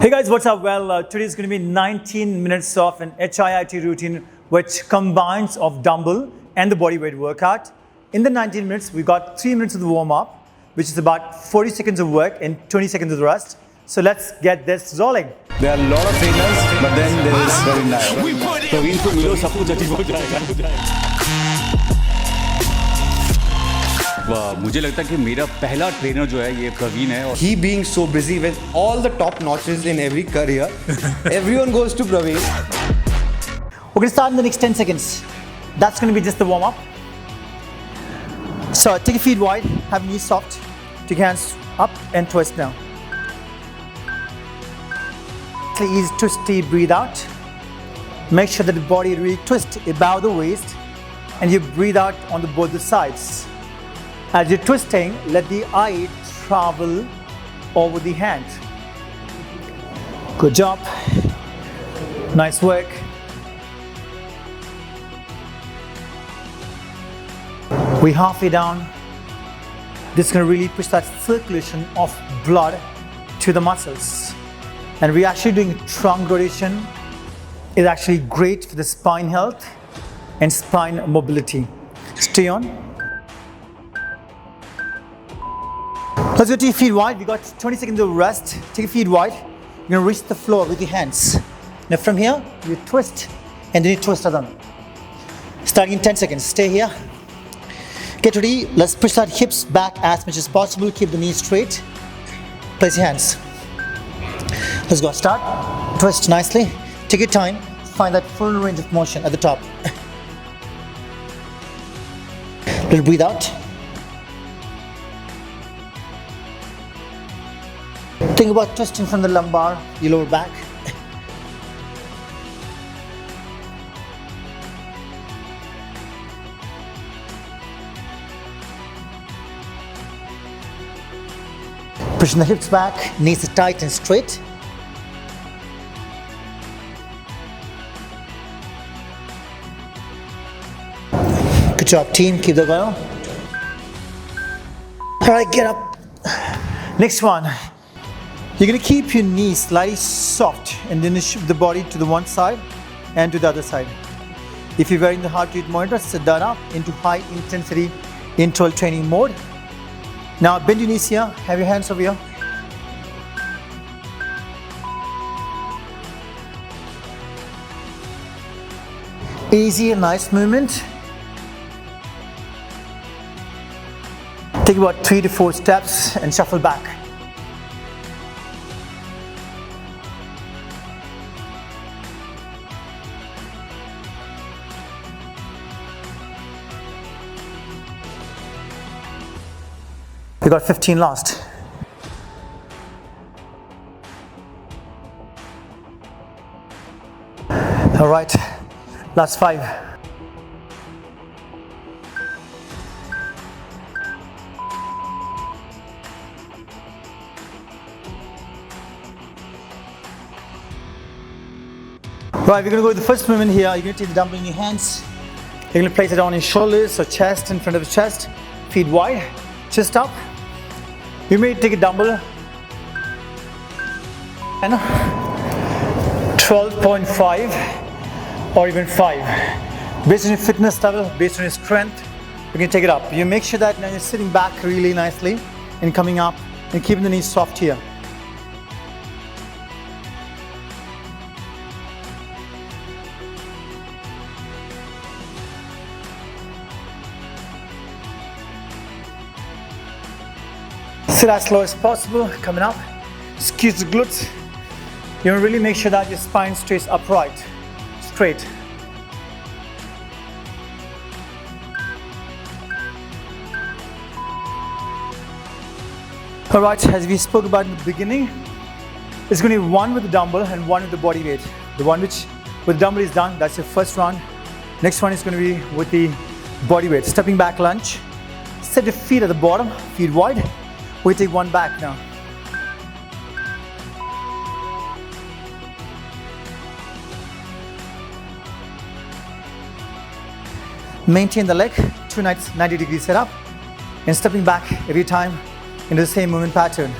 Hey guys, what's up? Well, today is going to be 19 minutes of an HIIT routine which combines of dumbbell and the bodyweight workout. In the 19 minutes, we got 3 minutes of the warm-up, which is about 40 seconds of work and 20 seconds of rest. So let's get this rolling. There are a lot of trainers, but then there is very Nair. Praveen को मिलो सब कुछ अजीब हो जाएगा। वाह, मुझे लगता है कि मेरा पहला ट्रेनर जो है ये प्रवीण है और He being so busy with all the top notches in every career, everyone goes to Praveen. We're going to start in the next 10 seconds. That's going to be just the warm-up. So take your feet wide, have your knees soft, take your hands up and twist now. Easy twisty, breathe out. Make sure that the body really twists above the waist and you breathe out on both the sides. As you're twisting, let the eye travel over the hand. Good job. Nice work. We're halfway down. This is going to really push that circulation of blood to the muscles. And we're actually doing trunk rotation. It's actually great for the spine health and spine mobility. Stay on. Let's go to your feet wide. We got 20 seconds of rest. Take your feet wide. You're gonna reach the floor with your hands. Now from here, you twist and then you twist them. Starting in 10 seconds. Stay here. Get ready. Let's push that hips back as much as possible. Keep the knees straight. Place your hands. Let's go. Start. Twist nicely. Take your time. Find that full range of motion at the top. Little breathe out. Think about twisting from the lumbar, your lower back. Pushing the hips back, knees are tight and straight. Good job, team. Keep that going. All right, get up. Next one. You're going to keep your knees slightly soft and then shift the body to the one side and to the other side. If you're wearing the heart rate monitor, sit down up into high intensity interval training mode. Now bend your knees here, have your hands over here. Easy and nice movement. Take about 3 to 4 steps and shuffle back. We got 15 last. All right, last 5. Right, we're gonna go with the first movement here. You're gonna take the dumbbell in your hands. You're gonna place it on your shoulders or chest, in front of the chest. Feet wide, chest up. You may take a dumbbell and 12.5 or even 5. Based on your fitness level, based on your strength, you can take it up. You make sure that now you're sitting back really nicely and coming up and keeping the knees soft here. Sit as slow as possible, coming up. Squeeze the glutes. You want to really make sure that your spine stays upright, straight. All right, as we spoke about in the beginning, it's going to be one with the dumbbell and one with the body weight. The one which with the dumbbell is done, that's your first round. Next one is going to be with the body weight. Stepping back lunge. Set your feet at the bottom, feet wide. We take one back now. Maintain the leg, 2 nights, 90-degree setup, and stepping back every time into the same movement pattern.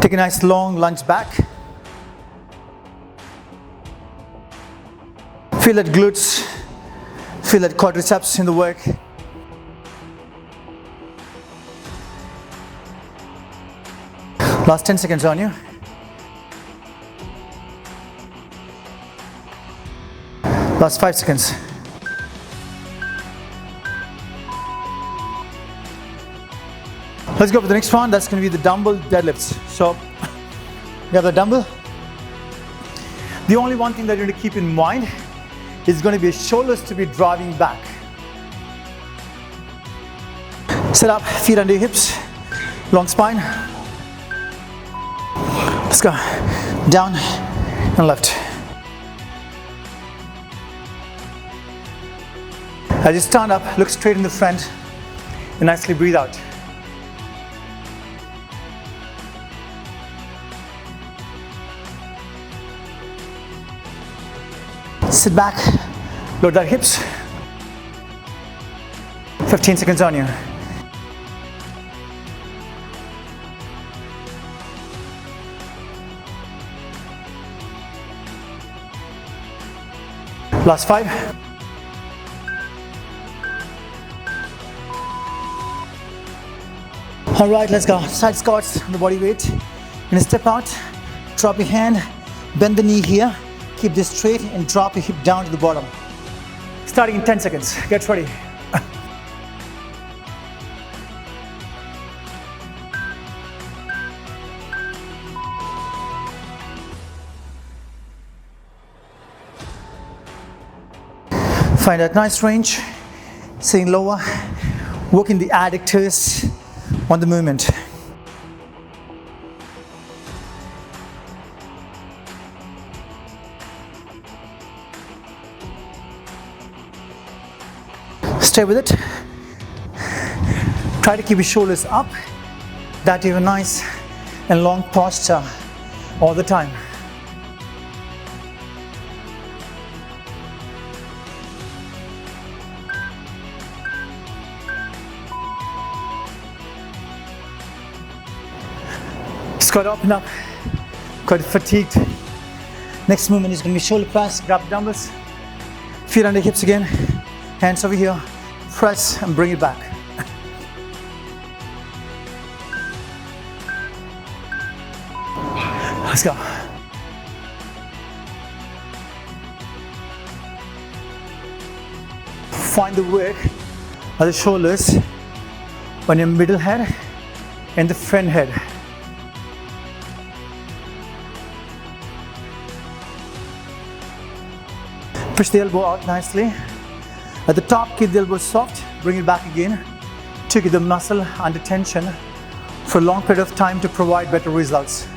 Take a nice long lunge back. Feel that glutes, feel that quadriceps in the work. Last 10 seconds on you. Last 5 seconds. Let's go for the next one. That's going to be the dumbbell deadlifts. So, you have the dumbbell. The only one thing that you need to keep in mind is going to be shoulders to be driving back. Sit up, feet under your hips, long spine. Let's go. Down and left. As you stand up, look straight in the front and nicely breathe out. Sit back, load that hips. 15 seconds on you. Last 5. All right, let's go. Side squats on the body weight. You're gonna step out, drop your hand, bend the knee here, keep this straight and drop your hip down to the bottom. Starting in 10 seconds. Get ready. Find that nice range, sitting lower, working the adductors on the movement. Stay with it. Try to keep your shoulders up, that you have a nice and long posture all the time. Squat up and up, quite fatigued. Next movement is going to be shoulder press, grab the dumbbells, feet under hips again, hands over here, press and bring it back. Let's go. Find the work of the shoulders on your middle head and the front head. Push the elbow out nicely. At the top, keep the elbow soft, bring it back again to keep the muscle under tension for a long period of time to provide better results.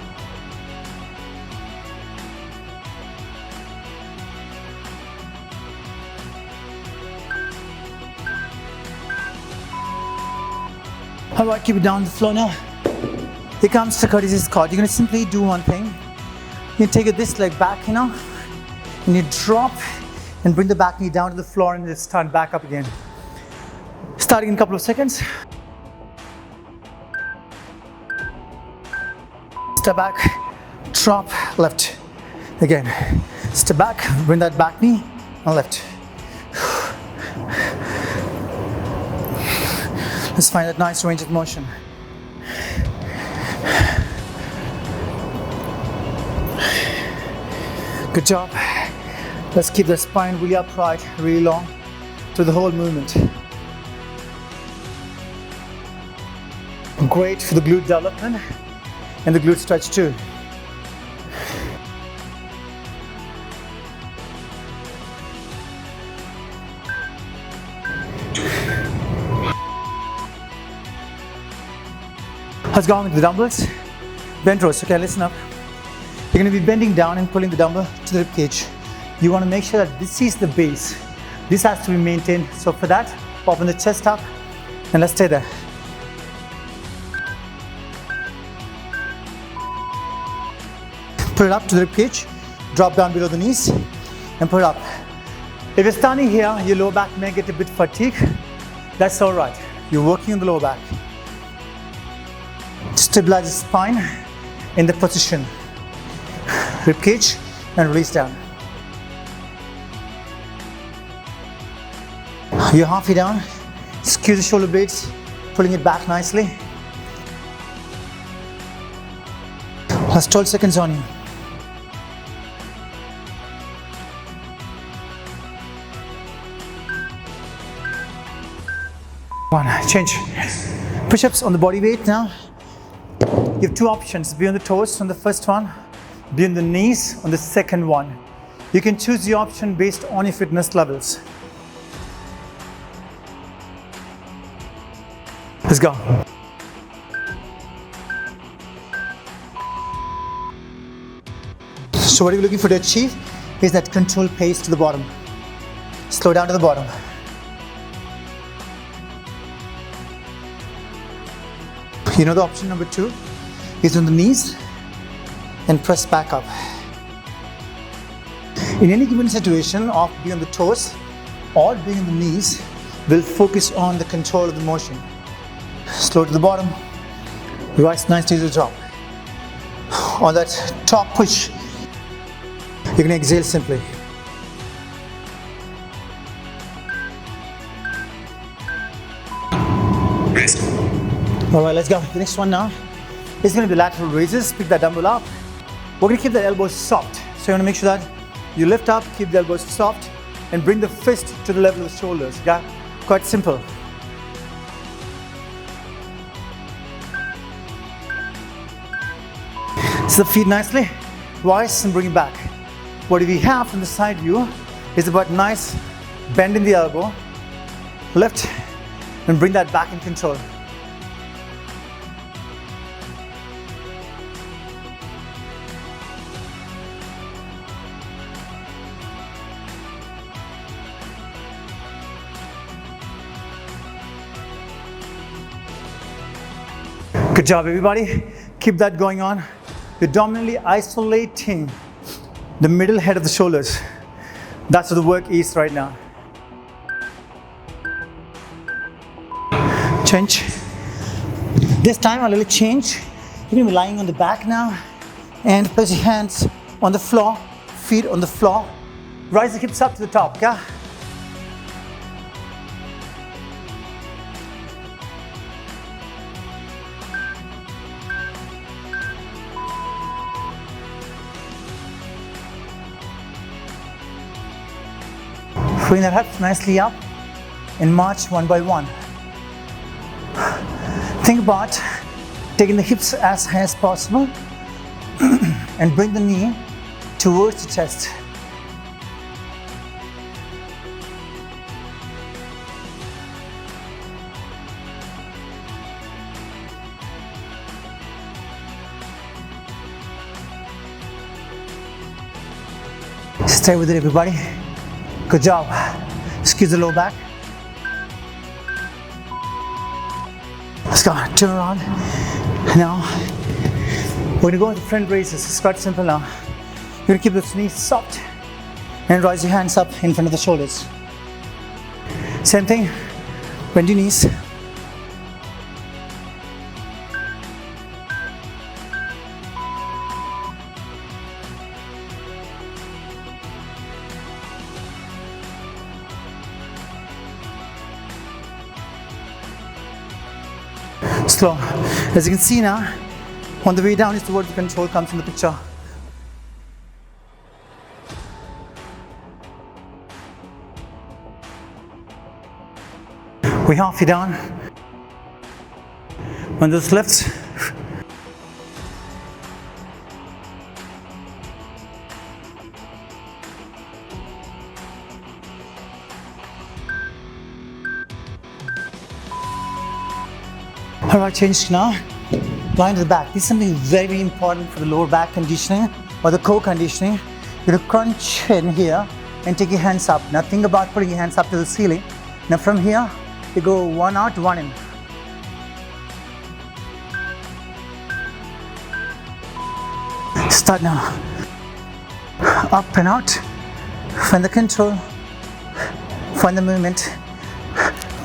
All right, keep it down the floor now. Here comes the courtesy squat. You're gonna simply do one thing. You take this leg back, and you drop and bring the back knee down to the floor and just stand back up again. Starting in a couple of seconds. Step back, drop, left. Again, step back, bring that back knee and left. Let's find that nice range of motion. Good job. Let's keep the spine really upright, really long through the whole movement. Great for the glute development and the glute stretch too. Let's go on with the dumbbells. Bent rows. Okay, listen up. You're going to be bending down and pulling the dumbbell to the rib cage. You want to make sure that this is the base. This has to be maintained. So for that, open the chest up and let's stay there. Pull it up to the rib cage, drop down below the knees and pull it up. If you're standing here, your lower back may get a bit fatigued. That's all right. You're working on the lower back. Stabilize the spine in the position. Rib cage and release down. You're halfway down. Squeeze the shoulder blades, pulling it back nicely. Last 12 seconds on you. One, change. Push-ups on the body weight now. You have two options, beyond the toes on the first one, beyond the knees on the second one. You can choose the option based on your fitness levels. Let's go. So what you're looking for to achieve is that controlled pace to the bottom. Slow down to the bottom. You know the option number 2 is on the knees and press back up. In any given situation of being on the toes or being on the knees, we'll focus on the control of the motion. Slow to the bottom, rise nicely to the top. On that top push, you're going to exhale simply. Alright, let's go. The next one now is going to be lateral raises. Pick that dumbbell up. We're going to keep the elbows soft. So you want to make sure that you lift up, keep the elbows soft, and bring the fist to the level of the shoulders. Yeah, quite simple. So the feet nicely, rise and bring it back. What we have from the side view is about nice bend in the elbow, lift, and bring that back in control. Good job, everybody. Keep that going on. You're dominantly isolating the middle head of the shoulders. That's what the work is right now. Change. This time a little change. You're going to be lying on the back now and place your hands on the floor, feet on the floor. Rise the hips up to the top, okay? Bring the hips nicely up and march one by one. Think about taking the hips as high as possible and bring the knee towards the chest. Stay with it, everybody. Good job. Squeeze the low back. Let's go. Turn around. Now, we're gonna go with the front raises. It's quite simple now. You're gonna keep those knees soft and rise your hands up in front of the shoulders. Same thing. Bend your knees. Slow. As you can see now, on the way down is the word control comes in the picture. We halfway down. On those lifts. Alright, change now. Line to the back. This is something very important for the lower back conditioning or the core conditioning. You're gonna crunch in here and take your hands up. Now think about putting your hands up to the ceiling. Now from here, you go one out, one in. Start now. Up and out. Find the control. Find the movement.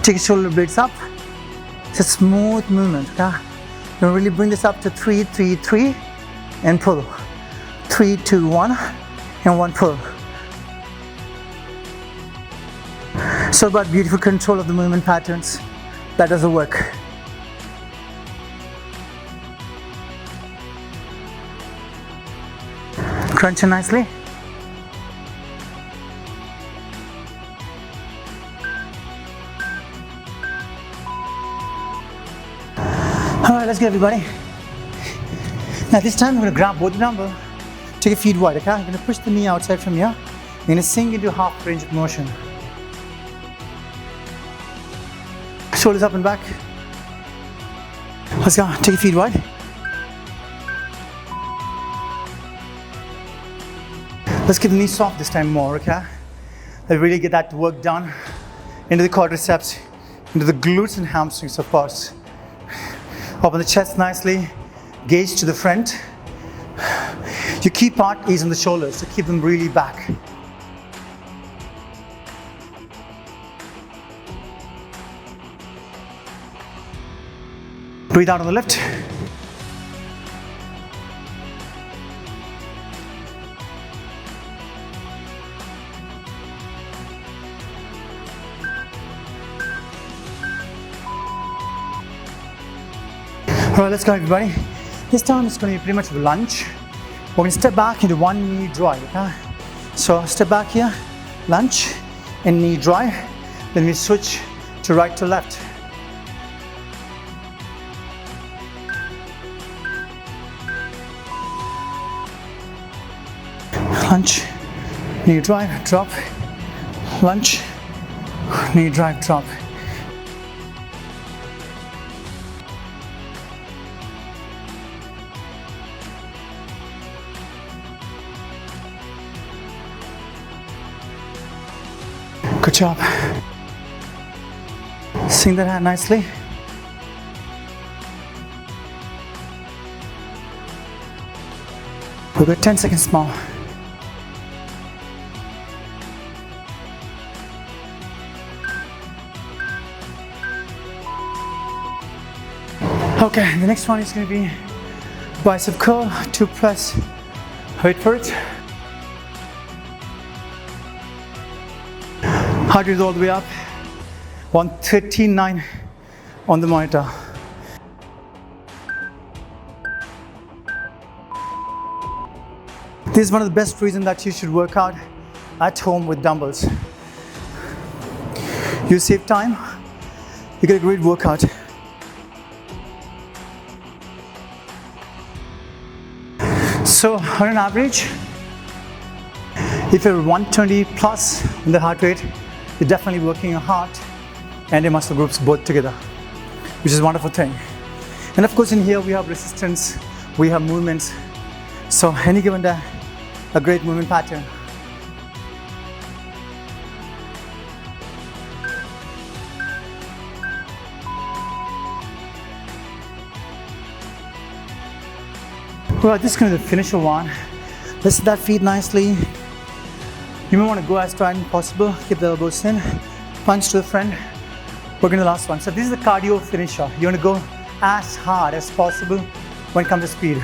Take your shoulder blades up. It's a smooth movement, okay? You really bring this up to 3, 3, 3, and pull. 3, 2, 1, and 1 pull. So about beautiful control of the movement patterns. That does the work. Crunch it nicely. All right, let's go, everybody. Now this time I'm going to grab both the dumbbell, take your feet wide, okay? I'm going to push the knee outside from here. I'm going to sink into half range of motion. Shoulders up and back. Let's go, take your feet wide. Let's keep the knees soft this time more, okay? Let's really get that work done into the quadriceps, into the glutes and hamstrings, of course. Open the chest nicely, gaze to the front. Your key part is on the shoulders, so keep them really back. Breathe out on the lift. All right, let's go, everybody. This time it's going to be pretty much a lunge. We're going to step back into one knee drive, okay? So step back here, lunge, and knee drive. Then we switch to right to left. Lunge, knee drive, drop, lunge, knee drive, drop. Good job. Sing that out nicely. We've got 10 seconds more. Okay, the next one is going to be bicep curl, 2 press. Wait for it. Heart rate all the way up. 139 on the monitor. This is one of the best reasons that you should work out at home with dumbbells. You save time, you get a great workout. So on an average, if you're 120 plus in the heart rate, you're definitely working your heart and your muscle groups both together, which is a wonderful thing. And of course in here we have resistance, we have movements. So any given day, a great movement pattern. Well, this is going to be the finisher one. Let's set that feet nicely. You may want to go as tight as possible. Keep the elbows in. Punch to the front. We're going to the last one. So this is the cardio finisher. You want to go as hard as possible when it comes to speed.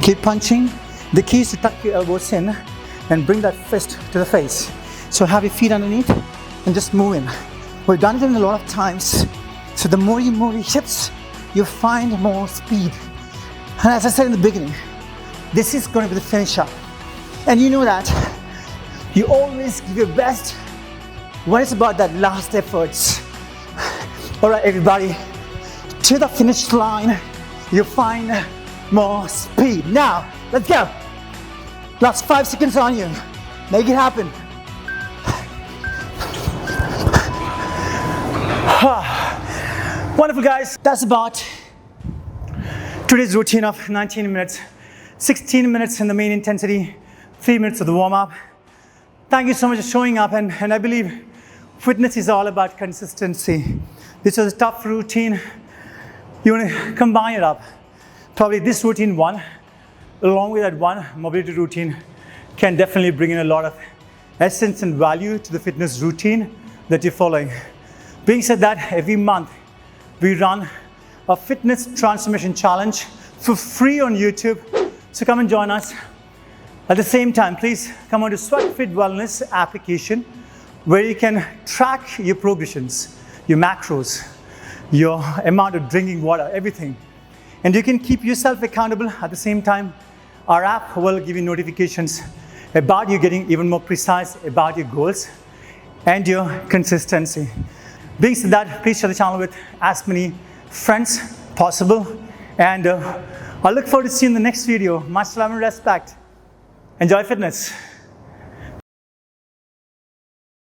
Keep punching. The key is to tuck your elbows in and bring that fist to the face. So have your feet underneath and just move in. We've done it a lot of times. So the more you move your hips, you find more speed. And as I said in the beginning, this is going to be the finisher. And you know that you always give your best when it's about that last efforts. All right, everybody, to the finish line, you find more speed. Now, let's go. Last 5 seconds on you. Make it happen. Wonderful, guys. That's about today's routine of 19 minutes. 16 minutes in the main intensity, 3 minutes of the warm-up. Thank you so much for showing up, and I believe fitness is all about consistency. This was a tough routine. You want to combine it up. Probably this routine one, along with that one mobility routine, can definitely bring in a lot of essence and value to the fitness routine that you're following. Being said that, every month we run a fitness transformation challenge for free on YouTube. So come and join us. At the same time, please come on to SweatFit Wellness application where you can track your progressions, your macros, your amount of drinking water, everything. And you can keep yourself accountable. At the same time, our app will give you notifications about you getting even more precise about your goals and your consistency. Being said that, please share the channel with as many friends possible. And I look forward to seeing you in the next video. Much love and respect. Enjoy fitness.